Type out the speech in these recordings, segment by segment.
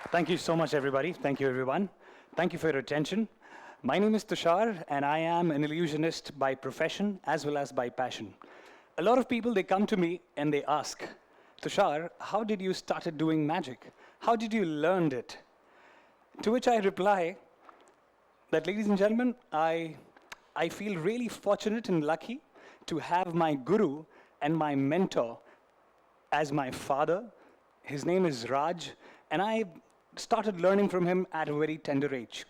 Thank you so much, everybody. Thank you, everyone. Thank you for your attention. My name is Tushar, and I am an illusionist by profession as well as by passion. A lot of people, they come to me and they ask, Tushar, how did you started doing magic? How did you learn it? To which I reply that, ladies and gentlemen, I feel really fortunate and lucky to have my guru and my mentor as my father. His name is Raj, and I started learning from him at a very tender age.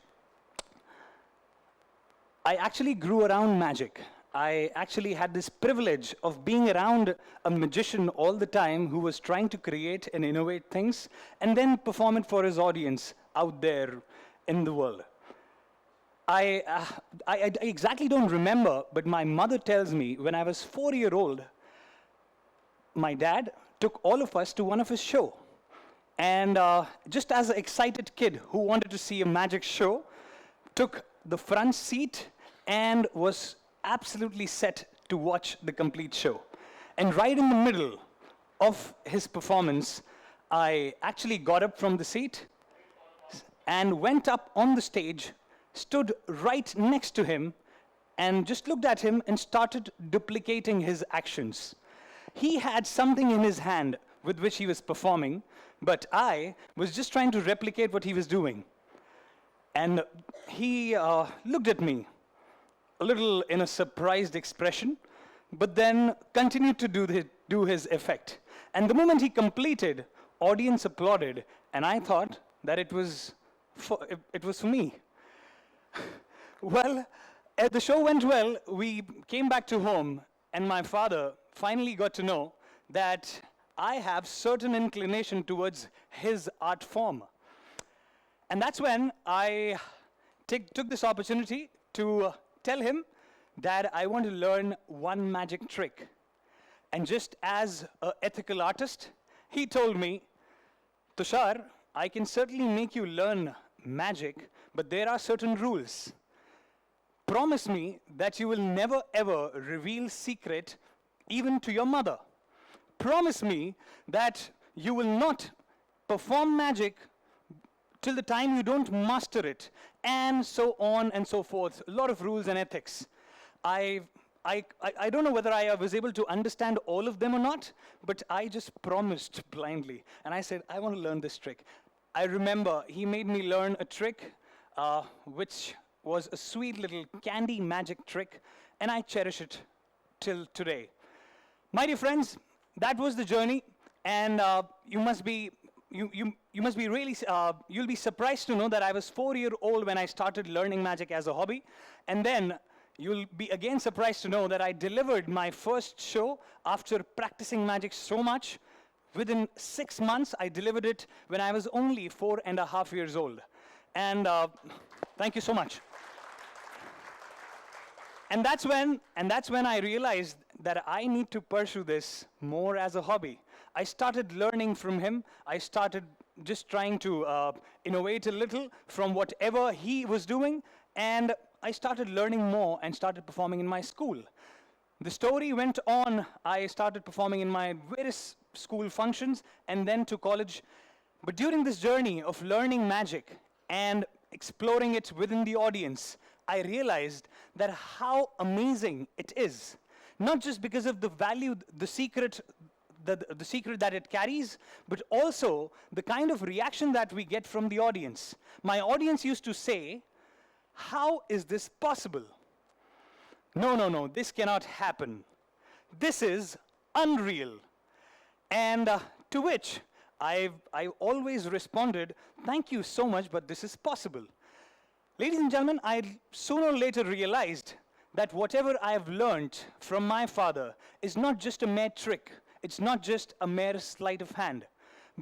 I actually grew around magic. I actually had this privilege of being around a magician all the time who was trying to create and innovate things and then perform it for his audience out there in the world. I exactly don't remember, but my mother tells me when I was 4 years old, my dad took all of us to one of his shows. And just as an excited kid who wanted to see a magic show, took the front seat and was absolutely set to watch the complete show. And right in the middle of his performance, I actually got up from the seat and went up on the stage, stood right next to him, and just looked at him and started duplicating his actions. He had something in his hand with which he was performing, but I was just trying to replicate what he was doing. And he looked at me a little in a surprised expression, but then continued to do his effect. And the moment he completed, audience applauded, and I thought that it was for me. Well, the show went well. We came back to home, and my father finally got to know that I have certain inclination towards his art form. And that's when I took this opportunity to tell him that I want to learn one magic trick. And just as an ethical artist, he told me, Tushar, I can certainly make you learn magic, but there are certain rules. Promise me that you will never ever reveal secret even to your mother. Promise me that you will not perform magic till the time you don't master it, and so on and so forth. A lot of rules and ethics. I don't know whether I was able to understand all of them or not, but I just promised blindly. And I said, I want to learn this trick. I remember he made me learn a trick, which was a sweet little candy magic trick, and I cherish it till today. My dear friends, that was the journey, and you must be really, you'll be surprised to know that I was 4 years old when I started learning magic as a hobby, and then you'll be again surprised to know that I delivered my first show after practicing magic so much. Within 6 months, I delivered it when I was only 4.5 years old. And thank you so much. And that's when I realized that I need to pursue this more as a hobby. I started learning from him. I started just trying to innovate a little from whatever he was doing, and I started learning more and started performing in my school. The story went on. I started performing in my various school functions and then to college. But during this journey of learning magic and exploring it within the audience, I realized that how amazing it is. Not just because of the value, the secret that it carries, but also the kind of reaction that we get from the audience. My audience used to say, how is this possible? No, this cannot happen. This is unreal. And to which I always responded, thank you so much, but this is possible. Ladies and gentlemen, I sooner or later realized that whatever I have learned from my father is not just a mere trick. It's not just a mere sleight of hand.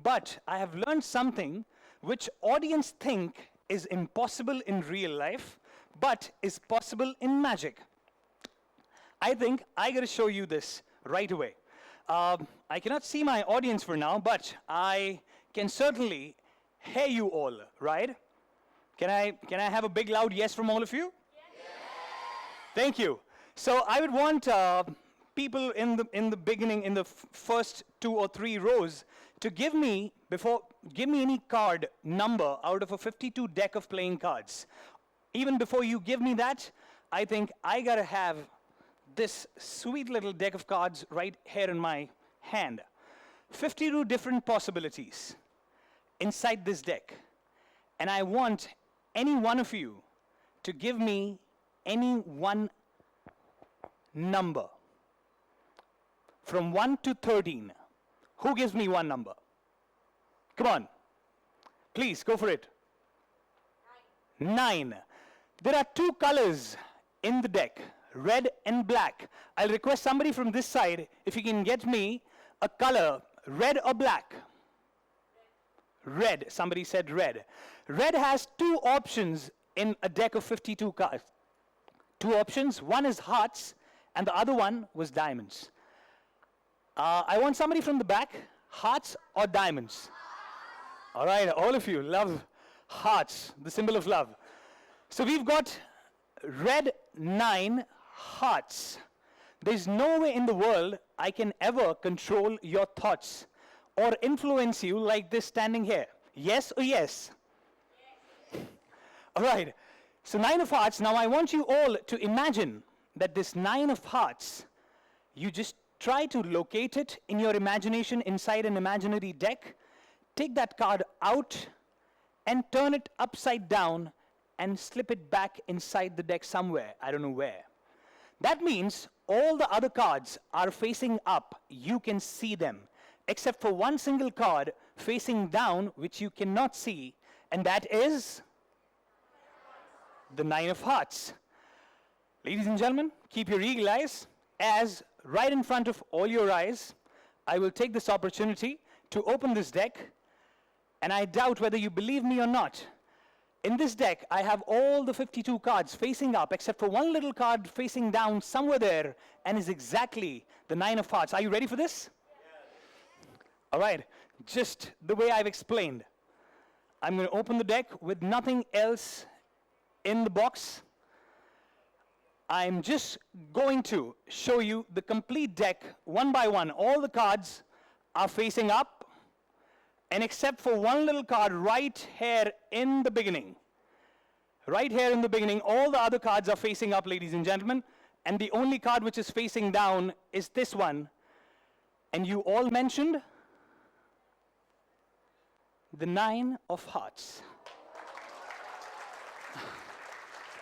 But I have learned something which audience think is impossible in real life, but is possible in magic. I think I got to show you this right away. I cannot see my audience for now, but I can certainly hear you all, right? Can I have a big loud yes from all of you? Yes. Thank you. So I would want people in the beginning, in the first 2 or 3 rows, to give me any card number out of a 52 deck of playing cards. Even before you give me that, I think I gotta have this sweet little deck of cards right here in my hand. 52 different possibilities inside this deck. And I want any one of you to give me any one number. From 1 to 13. Who gives me one number? Come on. Please, go for it. 9. There are 2 colors in the deck, red and black. I'll request somebody from this side if you can get me a color, red or black. Red. Somebody said red. Red has 2 options in a deck of 52 cards. 2 options. One is hearts, and the other one was diamonds. I want somebody from the back, hearts or diamonds. All right, all of you love hearts, the symbol of love. So we've got red 9 hearts. There's no way in the world I can ever control your thoughts or influence you like this standing here. Yes or yes? Yes. All right, so 9 of hearts. Now I want you all to imagine that this 9 of hearts, you just try to locate it in your imagination inside an imaginary deck. Take that card out and turn it upside down and slip it back inside the deck somewhere. I don't know where. That means all the other cards are facing up. You can see them, except for one single card facing down, which you cannot see, and that is the 9 of hearts. Ladies and gentlemen, keep your eagle eyes, as right in front of all your eyes, I will take this opportunity to open this deck, and I doubt whether you believe me or not. In this deck, I have all the 52 cards facing up, except for one little card facing down somewhere there, and is exactly the 9 of hearts. Are you ready for this? Yes. All right, just the way I've explained. I'm going to open the deck with nothing else in the box. I'm just going to show you the complete deck one by one. All the cards are facing up, and except for one little card right here in the beginning, all the other cards are facing up, ladies and gentlemen, and the only card which is facing down is this one. And you all mentioned the 9 of hearts.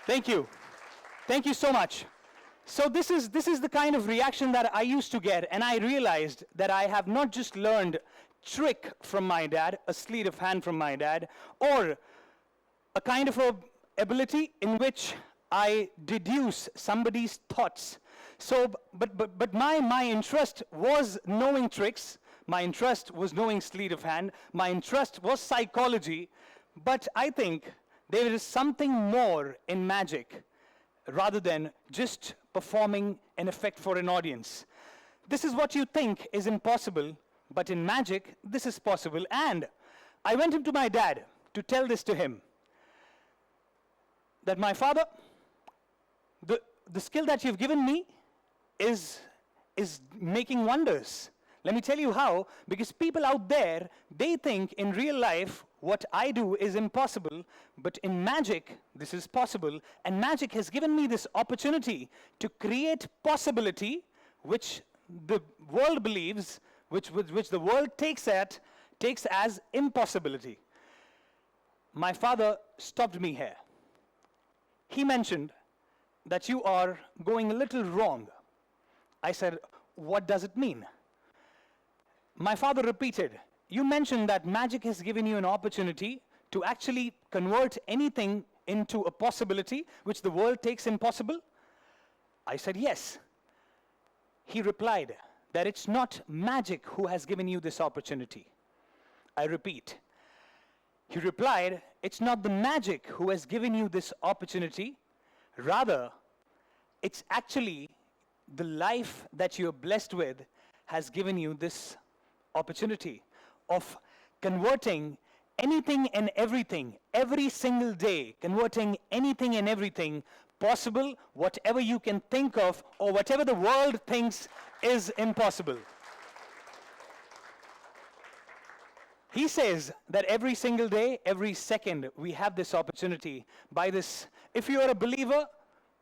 Thank you. Thank you so much. So this is the kind of reaction that I used to get, and I realized that I have not just learned trick from my dad, a sleight of hand from my dad, or a kind of a ability in which I deduce somebody's thoughts. So, but my interest was knowing tricks. My interest was knowing sleight of hand. My interest was psychology. But I think there is something more in magic rather than just performing an effect for an audience. This is what you think is impossible, but in magic, this is possible. And I went into my dad to tell this to him, that my father, the skill that you've given me is making wonders. Let me tell you how, because people out there, they think in real life what I do is impossible, but in magic, this is possible. And magic has given me this opportunity to create possibility, which the world believes, which the world takes as impossibility. My father stopped me here. He mentioned that you are going a little wrong. I said, what does it mean? My father repeated, you mentioned that magic has given you an opportunity to actually convert anything into a possibility which the world takes impossible. I said, yes. He replied that it's not magic who has given you this opportunity. I repeat. He replied, it's not the magic who has given you this opportunity. Rather, it's actually the life that you're blessed with has given you this opportunity of converting anything and everything, every single day, converting anything and everything possible whatever you can think of or whatever the world thinks is impossible. He says that every single day, every second, we have this opportunity by this. If you are a believer,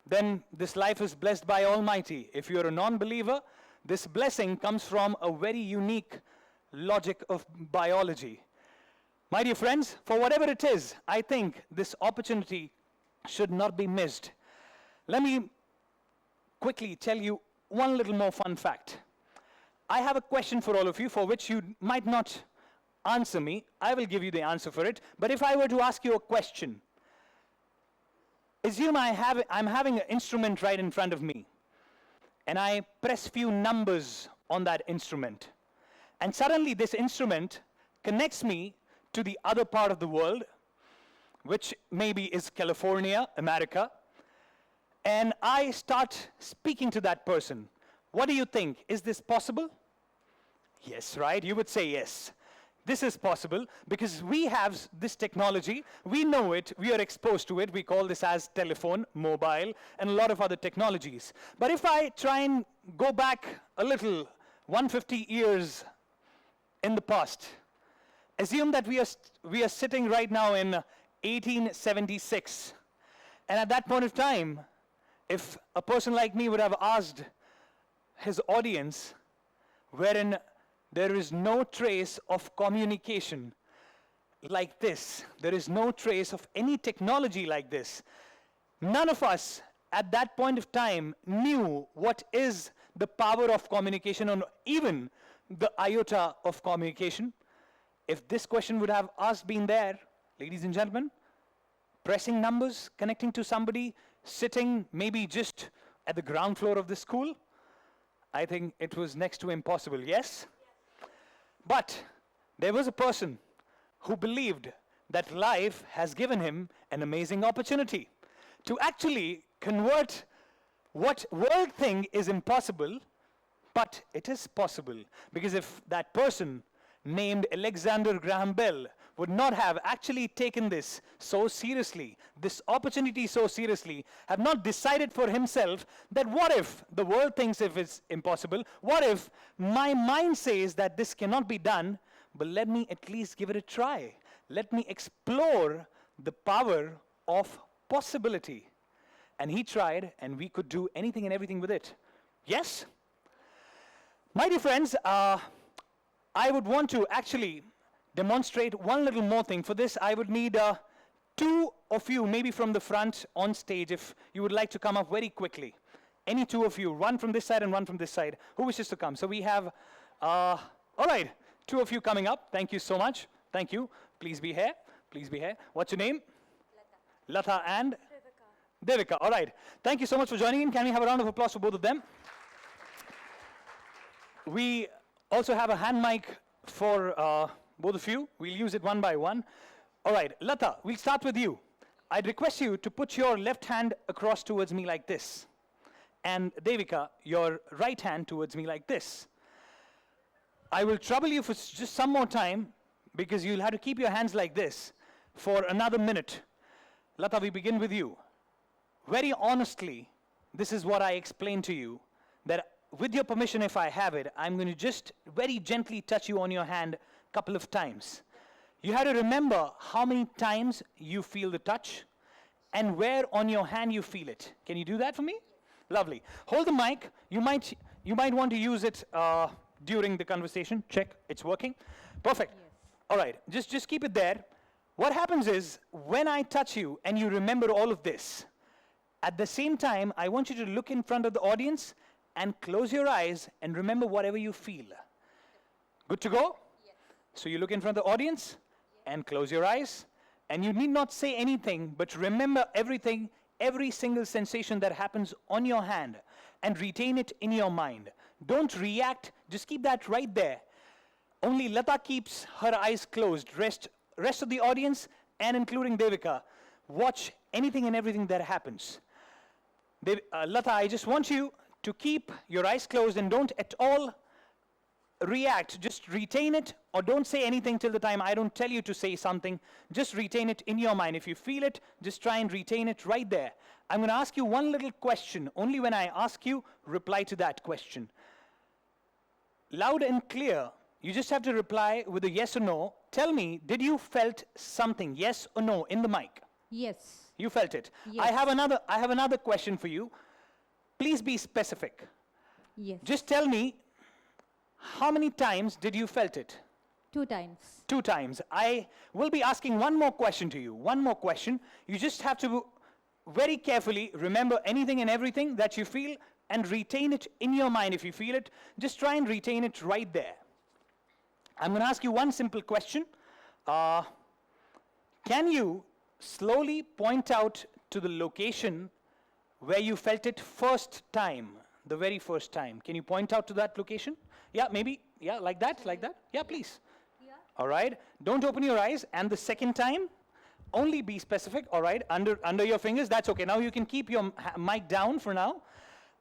then this life is blessed by Almighty. If you're a non-believer, this blessing comes from a very unique logic of biology. My dear friends, for whatever it is, I think this opportunity should not be missed. Let me quickly tell you one little more fun fact. I have a question for all of you for which you might not answer me. I will give you the answer for it. But if I were to ask you a question, assume I'm having an instrument right in front of me, and I press few numbers on that instrument, and suddenly this instrument connects me to the other part of the world, which maybe is California, America, and I start speaking to that person. What do you think? Is this possible? Yes, right? You would say yes. This is possible because we have this technology, we know it, we are exposed to it, we call this as telephone, mobile, and a lot of other technologies. But if I try and go back a little, 150 years in the past, assume that we are sitting right now in 1876, and at that point of time, if a person like me would have asked his audience, wherein there is no trace of communication like this. There is no trace of any technology like this. None of us at that point of time knew what is the power of communication or even the iota of communication. If this question would have been there, ladies and gentlemen, pressing numbers, connecting to somebody, sitting maybe just at the ground floor of the school, I think it was next to impossible, yes? But there was a person who believed that life has given him an amazing opportunity to actually convert what world thing is impossible, but it is possible. Because if that person named Alexander Graham Bell would not have actually taken this so seriously, this opportunity so seriously, have not decided for himself that what if the world thinks if it's impossible, what if my mind says that this cannot be done, but let me at least give it a try. Let me explore the power of possibility. And he tried, and we could do anything and everything with it. Yes? My dear friends, I would want to actually demonstrate one little more thing. For this, I would need two of you, maybe from the front on stage, if you would like to come up very quickly. Any two of you, one from this side and one from this side. Who wishes to come? So we have, all right, two of you coming up. Thank you so much. Thank you. Please be here. Please be here. What's your name? Lata. Lata and? Devika. All right. Thank you so much for joining in. Can we have a round of applause for both of them? We also have a hand mic for both of you. We'll use it one by one. All right, Lata, we'll start with you. I'd request you to put your left hand across towards me like this. And Devika, your right hand towards me like this. I will trouble you for just some more time because you'll have to keep your hands like this for another minute. Lata, we begin with you. Very honestly, this is what I explained to you, that with your permission, if I have it, I'm going to just very gently touch you on your hand a couple of times. You have to remember how many times you feel the touch and where on your hand you feel it. Can you do that for me? Lovely. Hold the mic. You might want to use it during the conversation. Check, it's working. Perfect. Yes. All right, just keep it there. What happens is, when I touch you and you remember all of this, at the same time, I want you to look in front of the audience and close your eyes and remember whatever you feel. Good to go? Yes. So you look in front of the audience and close your eyes, and you need not say anything, but remember everything, every single sensation that happens on your hand, and retain it in your mind. Don't react, just keep that right there. Only Lata keeps her eyes closed. Rest of the audience, and including Devika, watch anything and everything that happens. Lata, I just want you to keep your eyes closed and don't at all react. Just retain it, or don't say anything till the time I don't tell you to say something. Just retain it in your mind. If you feel it, just try and retain it right there. I'm going to ask you one little question. Only when I ask you, reply to that question. Loud and clear. You just have to reply with a yes or no. Tell me, did you felt something, yes or no, in the mic? Yes. You felt it. Yes. I have another question for you. Please be specific. Yes. Just tell me, how many times did you felt it? 2 times. 2 times. I will be asking one more question to you. One more question. You just have to very carefully remember anything and everything that you feel and retain it in your mind. If you feel it, just try and retain it right there. I'm going to ask you one simple question. Can you slowly point out to the location where you felt it first time, the very first time? Can you point out to that location? Yeah, maybe. Yeah, like that, like that. Yeah, please. Yeah. All right. Don't open your eyes. And the second time, only be specific. All right. Under your fingers. That's okay. Now you can keep your mic down for now.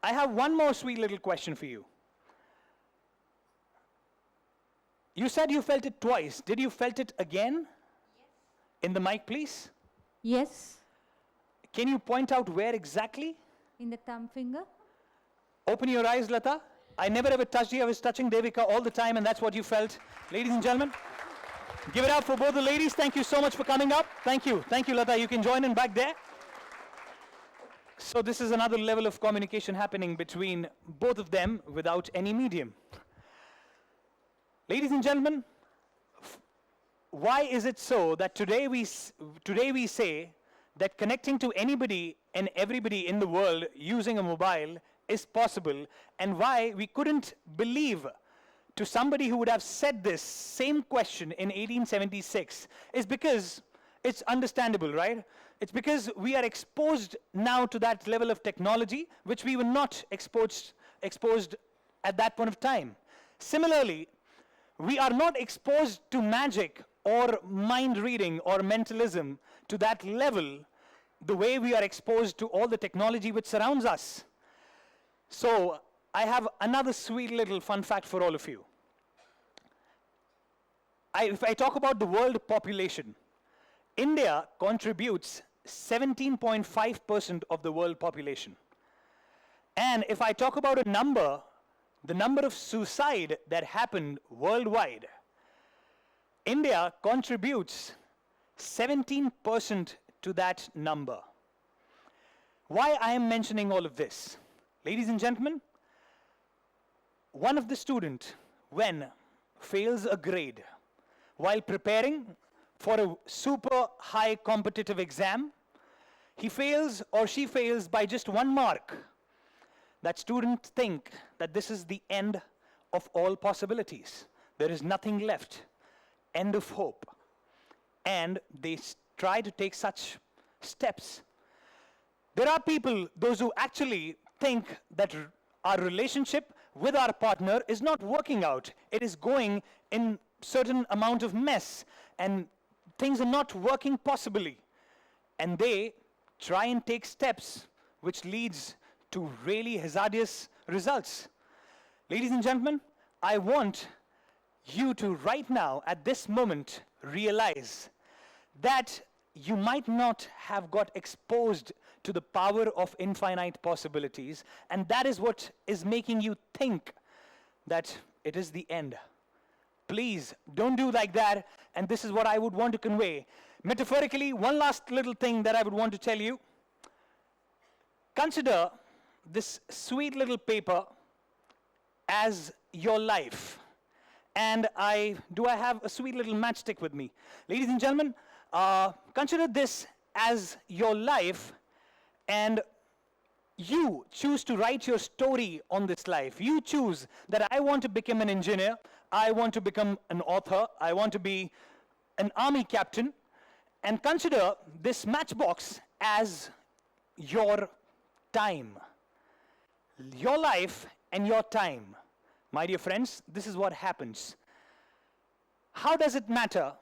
I have one more sweet little question for you. You said you felt it twice. Did you felt it again? Yes. In the mic, please. Yes. Can you point out where exactly? In the thumb finger. Open your eyes, Lata. I never ever touched you. I was touching Devika all the time, and that's what you felt. Ladies and gentlemen, give it up for both the ladies. Thank you so much for coming up. Thank you. Thank you, Lata. You can join in back there. So this is another level of communication happening between both of them without any medium. Ladies and gentlemen, why is it so that today we say that connecting to anybody and everybody in the world using a mobile is possible, and why we couldn't believe to somebody who would have said this same question in 1876 is because it's understandable, right? It's because we are exposed now to that level of technology which we were not exposed at that point of time. Similarly, we are not exposed to magic or mind reading or mentalism to that level the way we are exposed to all the technology which surrounds us. So I have another sweet little fun fact for all of you. If I talk about the world population, India contributes 17.5% of the world population. And if I talk about a number, the number of suicide that happened worldwide, India contributes 17% to that number. Why I am mentioning all of this? Ladies and gentlemen, one of the students, when fails a grade while preparing for a super high competitive exam, he fails or she fails by just 1 mark. That student think that this is the end of all possibilities. There is nothing left. End of hope. And they try to take such steps. There are people, those who actually think that our relationship with our partner is not working out. It is going in certain amount of mess, and things are not working possibly. And they try and take steps which leads to really hazardous results. Ladies and gentlemen, I want you to right now, at this moment, realize that you might not have got exposed to the power of infinite possibilities, and that is what is making you think that it is the end. Please, don't do like that, and this is what I would want to convey. Metaphorically, one last little thing that I would want to tell you. Consider this sweet little paper as your life. And I have a sweet little matchstick with me. Ladies and gentlemen, consider this as your life, and you choose to write your story on this life. You choose that I want to become an engineer, I want to become an author, I want to be an army captain, and consider this matchbox as your time. Your life and your time. My dear friends, this is what happens. How does it matter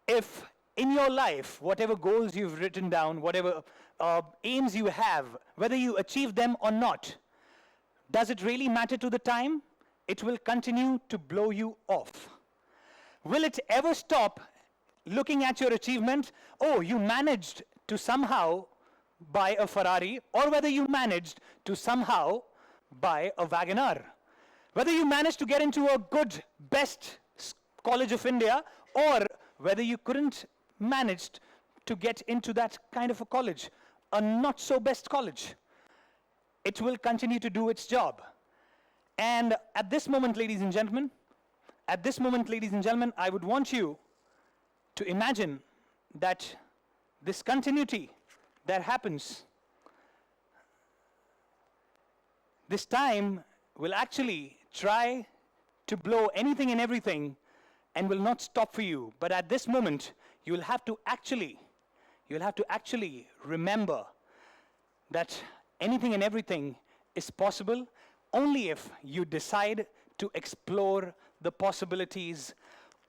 if in your life, whatever goals you've written down, whatever aims you have, whether you achieve them or not, does it really matter to the time? it will continue to blow you off. Will it ever stop looking at your achievement? Oh, you managed to somehow buy a Ferrari, or whether you managed to somehow buy a Wagon-R. Whether you managed to get into a good, best college of India, or whether you couldn't manage to get into that kind of a college, a not so best college. It will continue to do its job. And at this moment, ladies and gentlemen, I would want you to imagine that this continuity that happens, this time will actually try to blow anything and everything and will not stop for you. But at this moment, you will have to actually remember that anything and everything is possible only if you decide to explore the possibilities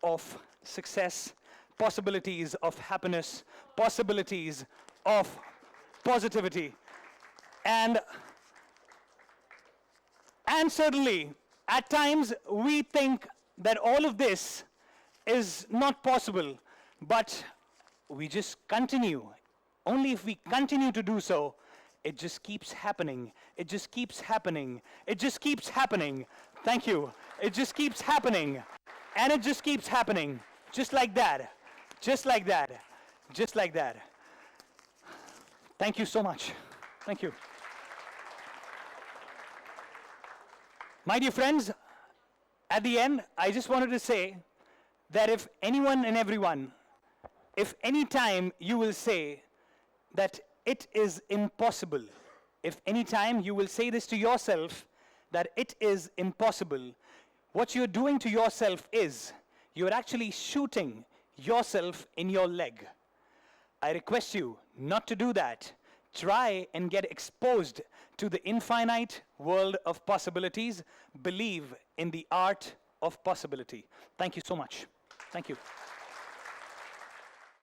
of success, possibilities of happiness, possibilities of positivity. And certainly, at times, we think that all of this is not possible, but we just continue. Only if we continue to do so, it just keeps happening. It just keeps happening. It just keeps happening. Thank you. It just keeps happening. And it just keeps happening. Just like that. Just like that. Just like that. Thank you so much. Thank you. My dear friends, at the end, I just wanted to say that if anyone and everyone, if any time you will say that it is impossible, if any time you will say this to yourself, that it is impossible, what you're doing to yourself is, you're actually shooting yourself in your leg. I request you not to do that. Try and get exposed to the infinite world of possibilities. Believe in the art of possibility. Thank you so much. Thank you.